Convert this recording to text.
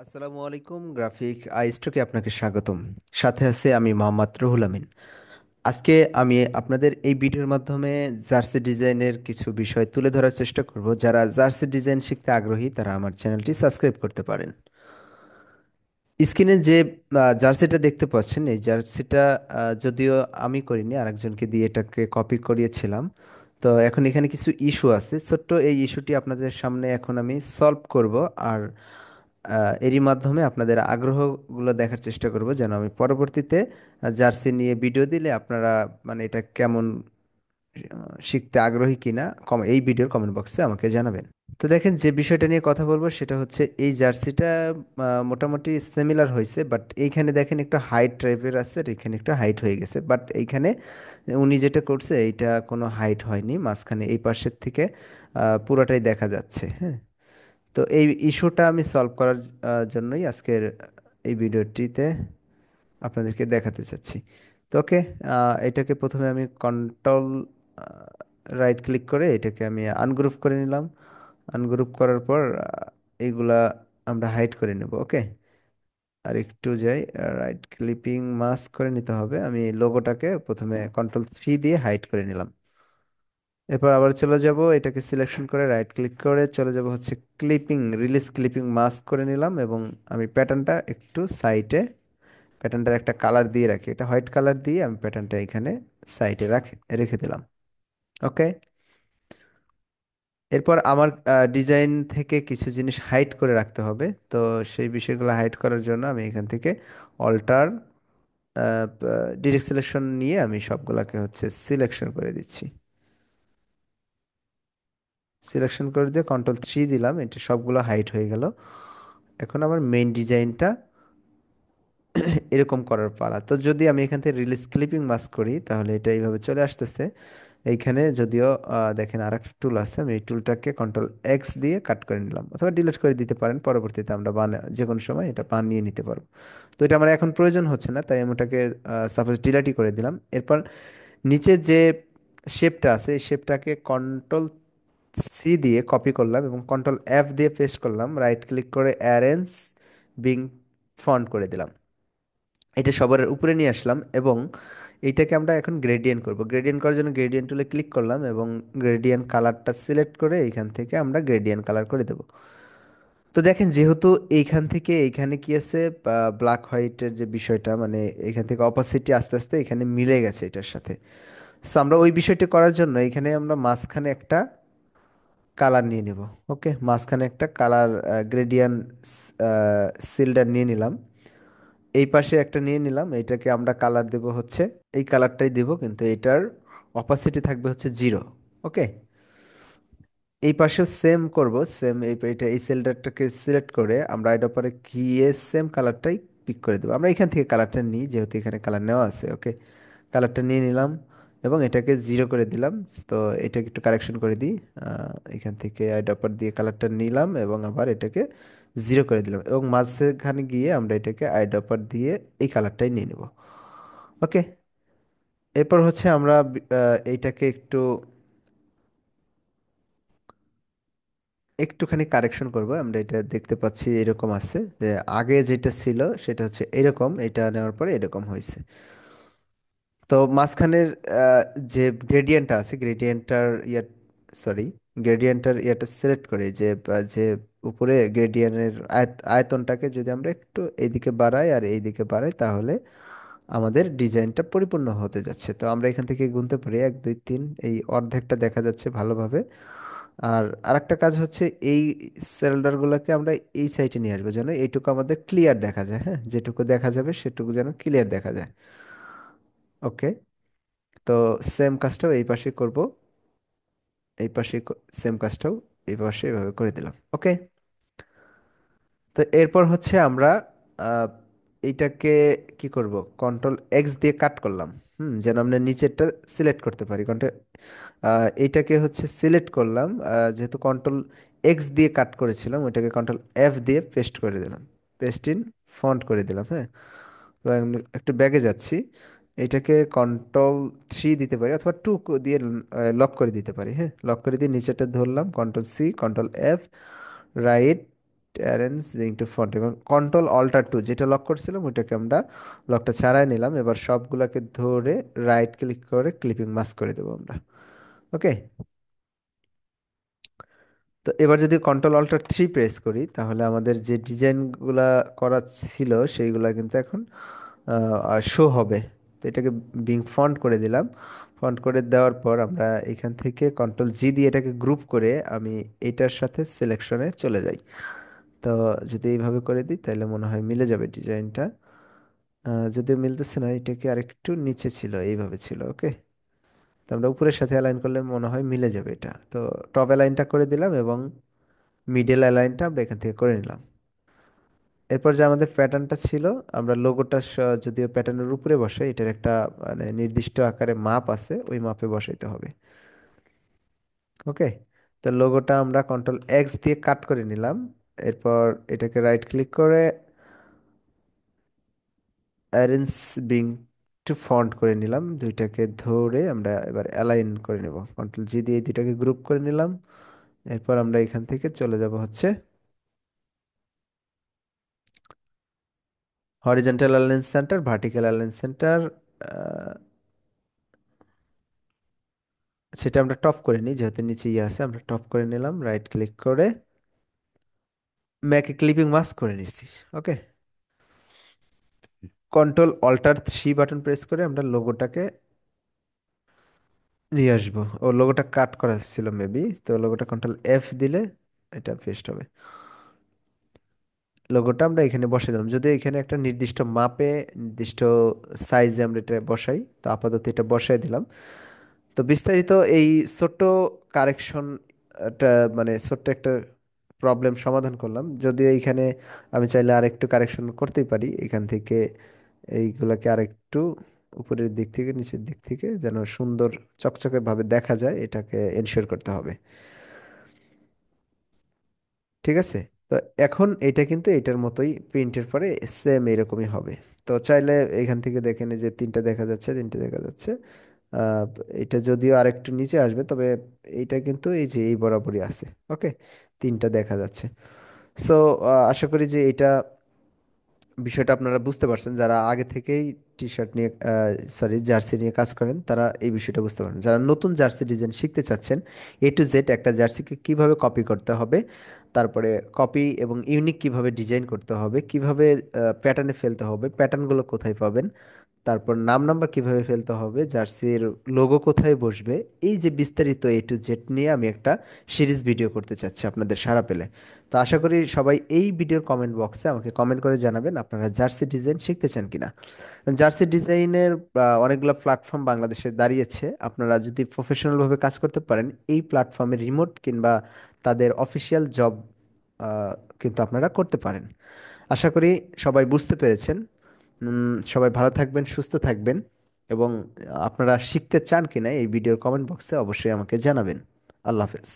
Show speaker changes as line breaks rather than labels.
আসসালামু আলাইকুম, গ্রাফিক আইস্টকে আপনাকে স্বাগতম। সাথে আছে আমি মোহাম্মদ রুহুল আমিন। আজকে আমি আপনাদের এই ভিডিওর মাধ্যমে জার্সি ডিজাইনের কিছু বিষয় তুলে ধরার চেষ্টা করব। যারা জার্সি ডিজাইন শিখতে আগ্রহী তারা আমার চ্যানেলটি সাবস্ক্রাইব করতে পারেন। স্ক্রিনে যে জার্সিটা দেখতে পাচ্ছেন, এই জার্সিটা যদিও আমি করিনি, আরেকজনকে দিয়ে এটাকে কপি করিয়েছিলাম। তো এখন এখানে কিছু ইস্যু আছে, ছোট্ট এই ইস্যুটি আপনাদের সামনে এখন আমি সলভ করব। আর এরই মাধ্যমে আপনাদের আগ্রহগুলো দেখার চেষ্টা করব, যেন আমি পরবর্তীতে জার্সি নিয়ে ভিডিও দিলে আপনারা মানে এটা কেমন শিখতে আগ্রহী কিনা এই ভিডিওর কমেন্ট বক্সে আমাকে জানাবেন। তো দেখেন, যে বিষয়টা নিয়ে কথা বলবো সেটা হচ্ছে এই জার্সিটা মোটামুটি সিমিলার হয়েছে, বাট এইখানে দেখেন একটু হাইট টাইপের আছে আর এখানে একটু হাইট হয়ে গেছে। বাট এইখানে উনি যেটা করছে এইটা কোনো হাইট হয়নি, মাঝখানে এই পাশের থেকে পুরোটাই দেখা যাচ্ছে। হ্যাঁ, তো এই ইস্যুটা আমি সলভ করার জন্যই আজকের এই ভিডিওটিতে আপনাদেরকে দেখাতে চাচ্ছি। তো ওকে, এটাকে প্রথমে আমি কন্ট্রোল রাইট ক্লিক করে এটাকে আমি আনগ্রুপ করে নিলাম। আনগ্রুপ করার পর এইগুলা আমরা হাইড করে নেব। ওকে, আর একটু যাই, রাইট ক্লিপিং মাস্ক করে নিতে হবে। আমি লোগোটাকে প্রথমে কন্ট্রোল 3 দিয়ে হাইড করে নিলাম। এরপর আবার চলে যাব, এটাকে সিলেকশন করে রাইট ক্লিক করে চলে যাব হচ্ছে ক্লিপিং, রিলিজ ক্লিপিং মাস্ক করে নিলাম এবং আমি প্যাটার্নটা একটু সাইডে, প্যাটার্নটার একটা কালার দিয়ে রাখি, এটা হোয়াইট কালার দিয়ে আমি প্যাটার্নটা এখানে সাইডে রেখে দিলাম। ওকে, এরপর আমার ডিজাইন থেকে কিছু জিনিস হাইড করে রাখতে হবে। তো সেই বিষয়গুলো হাইড করার জন্য আমি এখান থেকে অল্টার ডিরেক্ট সিলেকশন নিয়ে আমি সবগুলাকে হচ্ছে সিলেকশন করে দিচ্ছি। সিলেকশন করে দিয়ে কন্ট্রোল 3 দিলাম, এটা সবগুলো হাইড হয়ে গেল। এখন আমার মেইন ডিজাইনটা এরকম করার পালা। তো যদি আমি এখান থেকে রিলিজ ক্লিপিং মাস্ক করি তাহলে এটা এইভাবে চলে আসতেছে। এইখানে যদিও দেখেন আরেকটা টুল আছে, আমি এই টুলটাকে কন্ট্রোল X দিয়ে কাট করে নিলাম, অথবা ডিলিট করে দিতে পারেন, পরবর্তীতে আমরা যে কোনো সময় এটা বানিয়ে নিতে পারবো। তো এটা আমার এখন প্রয়োজন হচ্ছে না, তাই আমি ওটাকে সাপোজ ডিলিটই করে দিলাম। এরপর নিচে যে শেপটা আছে এই শেপটাকে কন্ট্রোল C দিয়ে কপি করলাম এবং কন্ট্রোল F দিয়ে পেস্ট করলাম, রাইট ক্লিক করে অ্যারেঞ্জ বিং ফন্ট করে দিলাম। এটা সবার উপরে নিয়ে আসলাম এবং এইটাকে আমরা এখন গ্রেডিয়েন্ট করব। গ্রেডিয়েন্ট করার জন্য গ্রেডিয়েন্ট টুলে ক্লিক করলাম এবং গ্রেডিয়েন্ট কালারটা সিলেক্ট করে এইখান থেকে আমরা গ্রেডিয়েন্ট কালার করে দেব। তো দেখেন, যেহেতু এইখান থেকে এইখানে কি আছে, ব্ল্যাক হোয়াইটের যে বিষয়টা, মানে এখান থেকে অপাসিটি আস্তে আস্তে এখানে মিলে গেছে এটার সাথে। সো আমরা ওই বিষয়টি করার জন্য এখানে আমরা মাঝখানে একটা কালার নিয়ে নেব। ওকে, মাঝখানে একটা কালার গ্রেডিয়েন্ট সিলডার নিয়ে নিলাম। এই পাশে একটা নিয়ে নিলাম, এটাকে আমরা কালার দেব হচ্ছে এই কালারটাই দেব, কিন্তু এটার অপাসিটি থাকবে হচ্ছে 0। ওকে, এই পাশেও সেম করব, সেম এটা এই সেলটাকে সিলেক্ট করে আমরা এটা পরে গিয়ে সেম কালারটাই পিক করে দেবো। আমরা এখান থেকে কালারটা নিই, যেহেতু এখানে কালার নেওয়া আছে। ওকে, কালারটা নিয়ে নিলাম এবং এটাকে 0 করে দিলাম। তো এটাকে একটু কারেকশন করে দিই। এখান থেকে আইড্রপার দিয়ে কালারটা নিলাম এবং আবার এটাকে 0 করে দিলাম এবং মাঝখানে গিয়ে আমরা এটাকে আইড্রপার দিয়ে এই কালারটাই নিয়ে নেব। ওকে, এরপর হচ্ছে আমরা এইটাকে একটুখানি কারেকশন করব। আমরা এটা দেখতে পাচ্ছি এরকম আছে, যে আগে যেটা ছিল সেটা হচ্ছে এরকম, এটা নেওয়ার পরে এরকম হয়েছে। তো মাঝখানের যে গ্রেডিয়েন্টটা আছে, গ্রেডিয়েন্টটার ইয়া, সরি, গ্রেডিয়েন্টটার ইয়াটা সিলেক্ট করে যে উপরে গ্রেডিয়েন্টের আয়তনটাকে যদি আমরা একটু এইদিকে বাড়াই আর এইদিকে বাড়াই তাহলে আমাদের ডিজাইনটা পরিপূর্ণ হতে যাচ্ছে। তো আমরা এখান থেকে গুনতে পারি 1 2 3, এই অর্ধেকটা দেখা যাচ্ছে ভালোভাবে। আর আরেকটা কাজ হচ্ছে এই সেলডারগুলোকে আমরা এই সাইডে নিয়ে আসবো, যেন এইটুকু আমাদের ক্লিয়ার দেখা যায়। হ্যাঁ, যেটুকু দেখা যাবে সেটুকু যেন ক্লিয়ার দেখা যায়। ওকে, তো সেম কাজটাও এই পাশে করব, এই পাশে সেম কাজটাও এই পাশে এভাবে করে দিলাম। ওকে, তো এরপর হচ্ছে আমরা আহ, এইটাকে কি করব, কন্ট্রোল X দিয়ে কাট করলাম। যেন আমরা নিচেরটা সিলেক্ট করতে পারি। এইটাকে হচ্ছে সিলেক্ট করলাম, যেহেতু কন্ট্রোল X দিয়ে কাট করেছিলাম ওইটাকে কন্ট্রোল F দিয়ে পেস্ট করে দিলাম, পেস্ট ইন ফন্ট করে দিলাম। হ্যাঁ, তো আমি একটু ব্যাগে যাচ্ছি, এটাকে কন্ট্রোল 3 দিতে পারি অথবা 2 দিয়ে লক করে দিতে পারি। হ্যাঁ, লক করে দিয়ে নিচেটা ধরলাম, control C, control F, right arrange link to font এবং কন্ট্রোল অল্টার টু যেটা লক করছিলাম ওইটাকে আমরা লকটা ছাড়াই নিলাম। এবার সবগুলোকে ধরে রাইট ক্লিক করে ক্লিপিং মাস্ক করে দেবো আমরা। ওকে। তো এবার যদি কন্ট্রোল অল্টার থ্রি প্রেস করি তাহলে আমাদের যে ডিজাইনগুলা করা ছিল সেইগুলা কিন্তু এখন শো হবে। তো এটাকে বিং ফন্ট করে দিলাম। ফন্ট করে দেওয়ার পর আমরা এখান থেকে কন্ট্রোল জি দিয়ে এটাকে গ্রুপ করে আমি এটার সাথে সিলেকশনে চলে যাই। তো যদি এইভাবে করে দিই তাহলে মনে হয় মিলে যাবে ডিজাইনটা। যদিও মিলতেছে না, এটাকে আরেকটু নিচে ছিল, এইভাবে ছিল। ওকে। তো আমরা উপরের সাথে অ্যালাইন করলে মনে হয় মিলে যাবে এটা। তো টপ অ্যালাইনটা করে দিলাম এবং মিডল অ্যালাইনটা আমরা এখান থেকে করে নিলাম। এরপর যে আমাদের প্যাটার্নটা ছিল, আমরা লোগোটা যদিও প্যাটার্নের উপরে বসাই, এটার একটা মানে নির্দিষ্ট আকারে মাপ আছে, ওই মাপে বসাইতে হবে। ওকে। তো লোগোটা আমরা কন্ট্রোল এক্স দিয়ে কাট করে নিলাম। এরপর এটাকে রাইট ক্লিক করে অ্যারেঞ্জ বিং টু ফন্ট করে নিলাম। দুইটাকে ধরে আমরা এবার অ্যালাইন করে নেব, কন্ট্রোল জি দিয়ে এই দুইটাকে গ্রুপ করে নিলাম। এরপর আমরা এখান থেকে চলে যাব হচ্ছে horizontal align centre, vertical align centre. সেটা আমরা টপ করে নিই, যেহেতু নিচে ইয়ে আছে আমরা টপ করে নিলাম, রাইট ক্লিক করে ম্যাকে ক্লিপিং মাস্ক করে নিচ্ছি। Okay. Control alter three button press করে আমরা লোগোটাকে নিয়ে আসবো। ও লোগোটা কাট করা ছিল মেবি, তো লোগোটা কন্ট্রোল এফ দিলে এটা পেস্ট হবে। লোগোটা আমরা এখানে বসাই দিলাম, যদিও এখানে একটা নির্দিষ্ট মাপে নির্দিষ্ট সাইজে আমরা এটা বসাই, তো আপাতত এটা বসাই দিলাম। তো বিস্তারিত এই ছোট্ট কারেকশন একটা মানে ছোট্ট একটা প্রবলেম সমাধান করলাম। যদিও এইখানে আমি চাইলে আরেকটু কারেকশন করতেই পারি এখান থেকে, এইগুলাকে আরেকটু উপরের দিক থেকে নিচের দিক থেকে যেন সুন্দর চকচকে ভাবে দেখা যায় এটাকে এনশিওর করতে হবে। ঠিক আছে। তো এখন এটা কিন্তু এটার মতোই প্রিন্টের পরে সেম এরকমই হবে। তো চাইলে এখান থেকে দেখেন এই যে তিনটা দেখা যাচ্ছে, তিনটা দেখা যাচ্ছে। আহ, এটা যদিও আরেকটু নিচে আসবে, তবে এইটা কিন্তু এই যে এই বরাবরই আছে। ওকে। তিনটা দেখা যাচ্ছে। সো আশা করি যে এটা বিষয়টা আপনারা বুঝতে পারছেন। যারা আগে থেকেই টি শার্ট নিয়ে সরি জার্সি নিয়ে কাজ করেন তারা এই বিষয়টা বুঝতে পারেন। যারা নতুন জার্সি ডিজাইন শিখতে চাচ্ছেন, এ টু জেড একটা জার্সিকে কিভাবে কপি করতে হবে, তারপরে কপি এবং ইউনিক কিভাবে ডিজাইন করতে হবে, কিভাবে প্যাটার্নে ফেলতে হবে, প্যাটার্নগুলো কোথায় পাবেন, তারপর নাম নাম্বার কিভাবে ফেলতে হবে, জার্সির লোগো কোথায় বসবে, এই যে বিস্তারিত এ টু জেড নিয়ে আমি একটা সিরিজ ভিডিও করতে চাচ্ছি আপনাদের সাড়া পেলে। তো আশা করি সবাই এই ভিডিওর কমেন্ট বক্সে আমাকে কমেন্ট করে জানাবেন আপনারা জার্সি ডিজাইন শিখতে চান কিনা। জার্সি ডিজাইনের অনেকগুলো প্ল্যাটফর্ম বাংলাদেশে দাঁড়িয়েছে। আপনারা যদি প্রফেশনালভাবে কাজ করতে পারেন এই প্ল্যাটফর্মে রিমোট কিংবা তাদের অফিসিয়াল জব কিন্তু আপনারা করতে পারেন। আশা করি সবাই বুঝতে পেরেছেন। সবাই ভালো থাকবেন, সুস্থ থাকবেন এবং আপনারা শিখতে চান কিনা এই ভিডিওর কমেন্ট বক্সে অবশ্যই আমাকে জানাবেন। আল্লাহ হাফেজ।